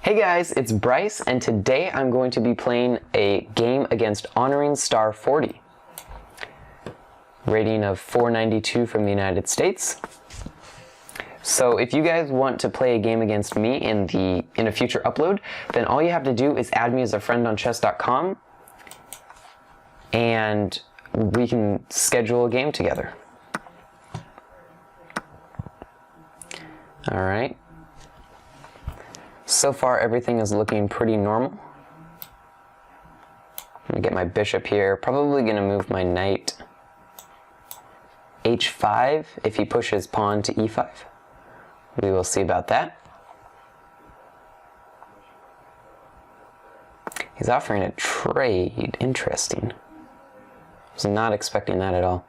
Hey guys, it's Bryce, and today I'm going to be playing a game against HonoringStar40. Rating of 492 from the United States. So if you guys want to play a game against me in a future upload, then all you have to do is add me as a friend on chess.com, and we can schedule a game together. All right. So far, everything is looking pretty normal. I'm gonna get my bishop here. Probably gonna move my knight h5 if he pushes pawn to e5. We will see about that. He's offering a trade. Interesting. Was not expecting that at all.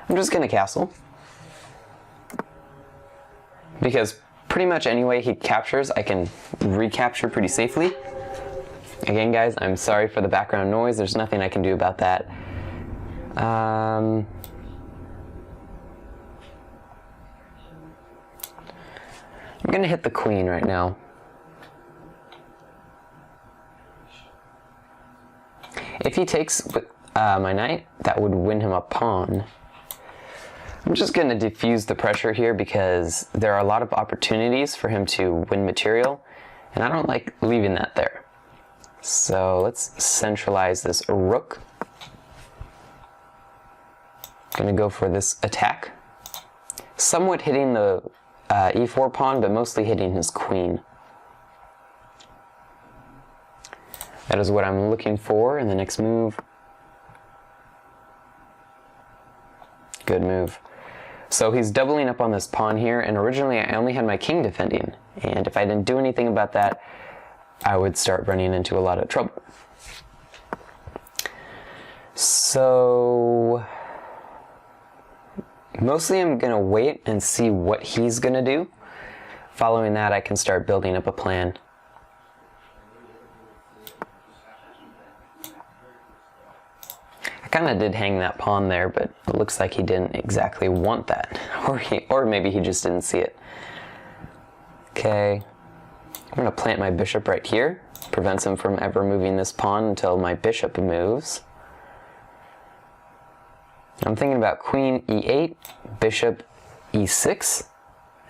I'm just gonna castle, because pretty much any way he captures, I can recapture pretty safely. Again, guys, I'm sorry for the background noise. There's nothing I can do about that. I'm gonna hit the queen right now. If he takes with my knight, that would win him a pawn. I'm just going to diffuse the pressure here because there are a lot of opportunities for him to win material, and I don't like leaving that there. So let's centralize this rook. Going to go for this attack. Somewhat hitting the e4 pawn, but mostly hitting his queen. That is what I'm looking for in the next move. Good move. So he's doubling up on this pawn here, and originally I only had my king defending, and if I didn't do anything about that, I would start running into a lot of trouble. So mostly I'm gonna wait and see what he's gonna do. Following that, I can start building up a plan. Kind of did hang that pawn there, but it looks like he didn't exactly want that, or maybe he just didn't see it. Okay, I'm going to plant my bishop right here, prevents him from ever moving this pawn until my bishop moves. I'm thinking about queen e8, bishop e6,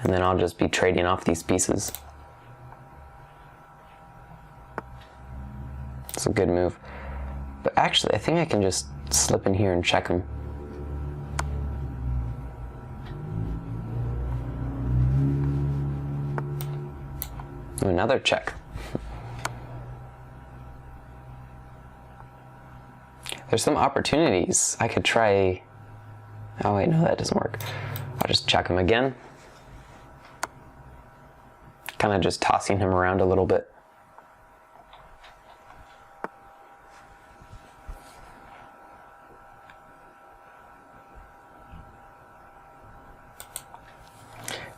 and then I'll just be trading off these pieces. It's a good move, but actually I think I can just slip in here and check him. Another check. There's some opportunities. I could try... Oh wait, no, that doesn't work. I'll just check him again. Kind of just tossing him around a little bit.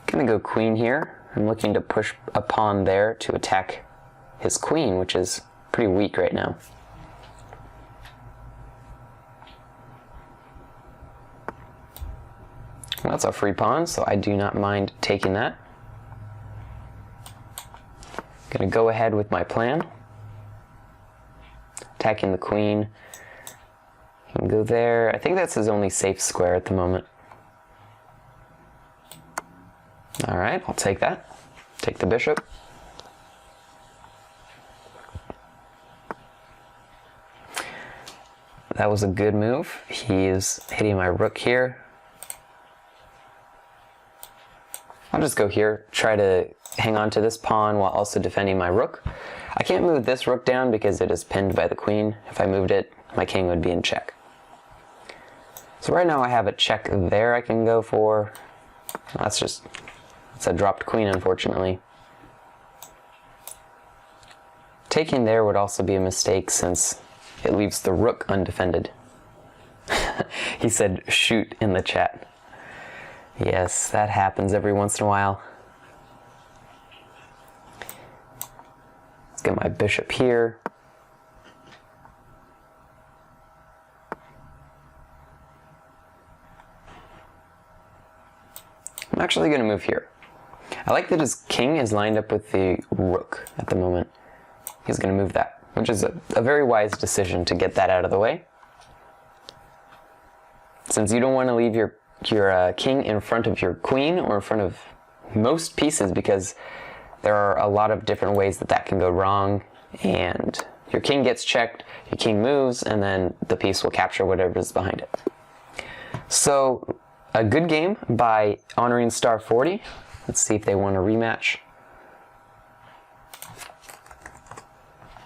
I'm going to go queen here. I'm looking to push a pawn there to attack his queen, which is pretty weak right now. Well, that's a free pawn, so I do not mind taking that. I'm going to go ahead with my plan. Attacking the queen. He can go there. I think that's his only safe square at the moment. All right, I'll take that. Take the bishop. That was a good move. He is hitting my rook here. I'll just go here, try to hang on to this pawn while also defending my rook. I can't move this rook down because it is pinned by the queen. If I moved it, my king would be in check. So right now I have a check there I can go for. It's a dropped queen, unfortunately. Taking there would also be a mistake since it leaves the rook undefended. He said shoot in the chat. Yes, that happens every once in a while. Let's get my bishop here. I'm actually going to move here. I like that his king is lined up with the rook at the moment. He's going to move that, which is a very wise decision to get that out of the way. Since you don't want to leave your king in front of your queen or in front of most pieces, because there are a lot of different ways that that can go wrong, and your king gets checked, your king moves, and then the piece will capture whatever is behind it. So, a good game by HonoringStar40. Let's see if they want a rematch.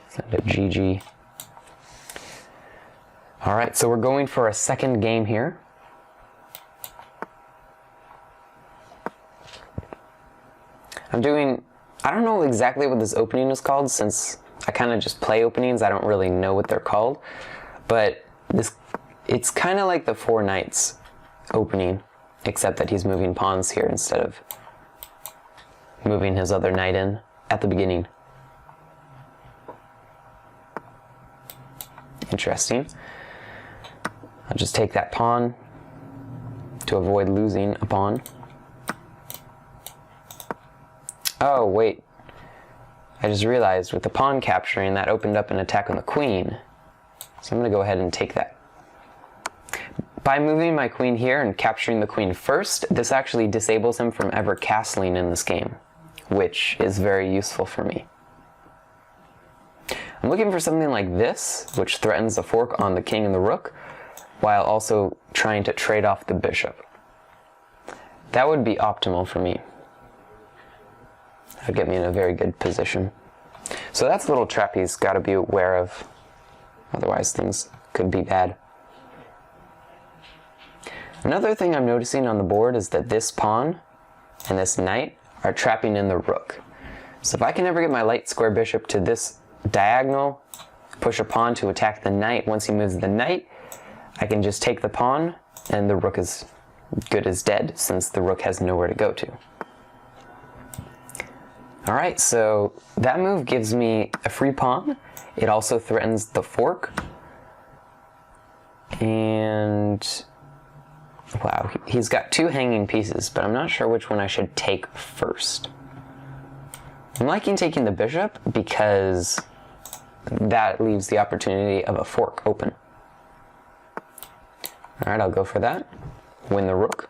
Send a GG. Alright, so we're going for a second game here. I don't know exactly what this opening is called, since I kind of just play openings. I don't really know what they're called. But it's kind of like the Four Knights opening, except that he's moving pawns here instead of moving his other knight in at the beginning. Interesting. I'll just take that pawn to avoid losing a pawn. Oh, wait. I just realized with the pawn capturing, that opened up an attack on the queen. So I'm going to go ahead and take that. By moving my queen here and capturing the queen first, this actually disables him from ever castling in this game, which is very useful for me. I'm looking for something like this, which threatens the fork on the king and the rook, while also trying to trade off the bishop. That would be optimal for me. That would get me in a very good position. So that's a little trap he's got to be aware of, otherwise things could be bad. Another thing I'm noticing on the board is that this pawn and this knight are trapping in the rook. So if I can ever get my light square bishop to this diagonal, push a pawn to attack the knight, once he moves the knight, I can just take the pawn and the rook is good as dead, since the rook has nowhere to go to. Alright, so that move gives me a free pawn. It also threatens the fork. And wow, he's got two hanging pieces, but I'm not sure which one I should take first. I'm liking taking the bishop because that leaves the opportunity of a fork open. Alright, I'll go for that. Win the rook.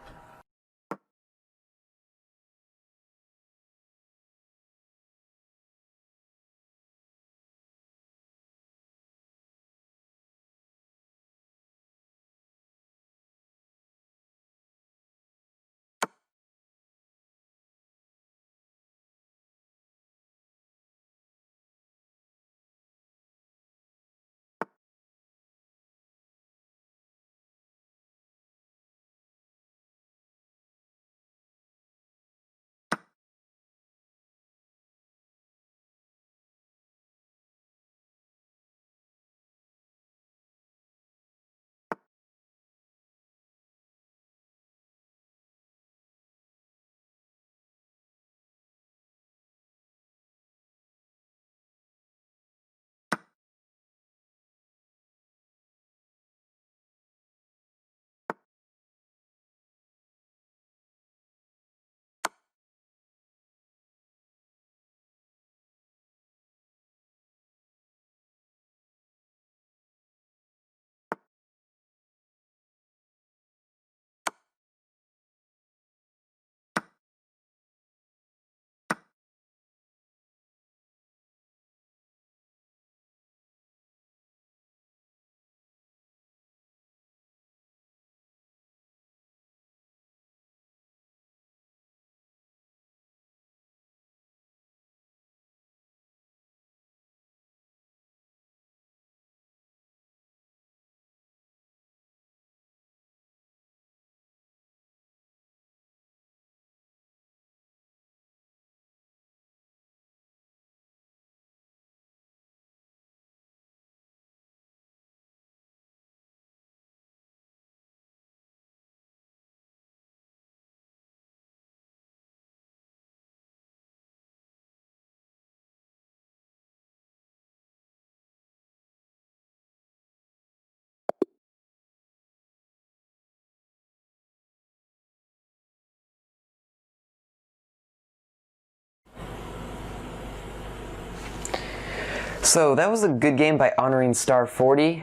So that was a good game by HonoringStar40.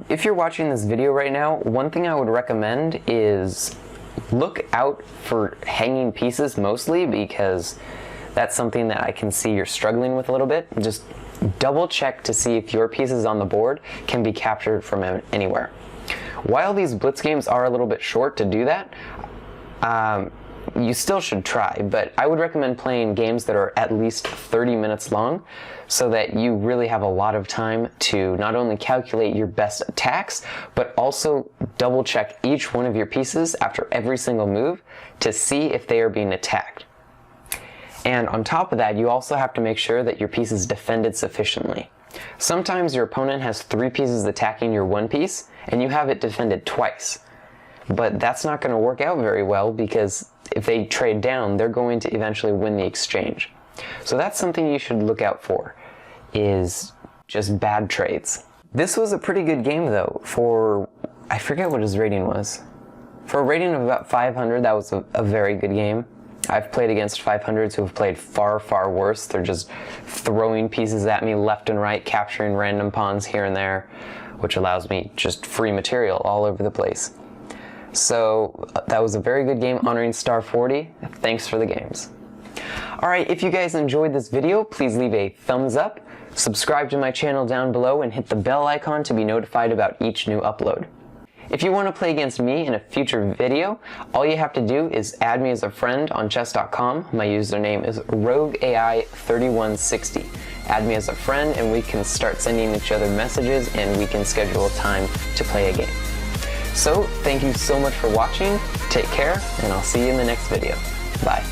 If you're watching this video right now, one thing I would recommend is look out for hanging pieces mostly, because that's something that I can see you're struggling with a little bit. Just double check to see if your pieces on the board can be captured from anywhere. While these blitz games are a little bit short to do that, you still should try, but I would recommend playing games that are at least 30 minutes long, so that you really have a lot of time to not only calculate your best attacks, but also double check each one of your pieces after every single move to see if they are being attacked. And on top of that, you also have to make sure that your piece is defended sufficiently. Sometimes your opponent has 3 pieces attacking your 1 piece, and you have it defended twice. But that's not going to work out very well, because if they trade down, they're going to eventually win the exchange. So that's something you should look out for, is just bad trades. This was a pretty good game though, for, I forget what his rating was. For a rating of about 500, that was a very good game. I've played against 500s who have played far, far worse. They're just throwing pieces at me left and right, capturing random pawns here and there, which allows me just free material all over the place. So that was a very good game, HonoringStar40. Thanks for the games. Alright, if you guys enjoyed this video, please leave a thumbs up, subscribe to my channel down below, and hit the bell icon to be notified about each new upload. If you want to play against me in a future video, all you have to do is add me as a friend on chess.com. My username is RogueAI3160. Add me as a friend and we can start sending each other messages, and we can schedule time to play a game. So, thank you so much for watching, take care, and I'll see you in the next video. Bye.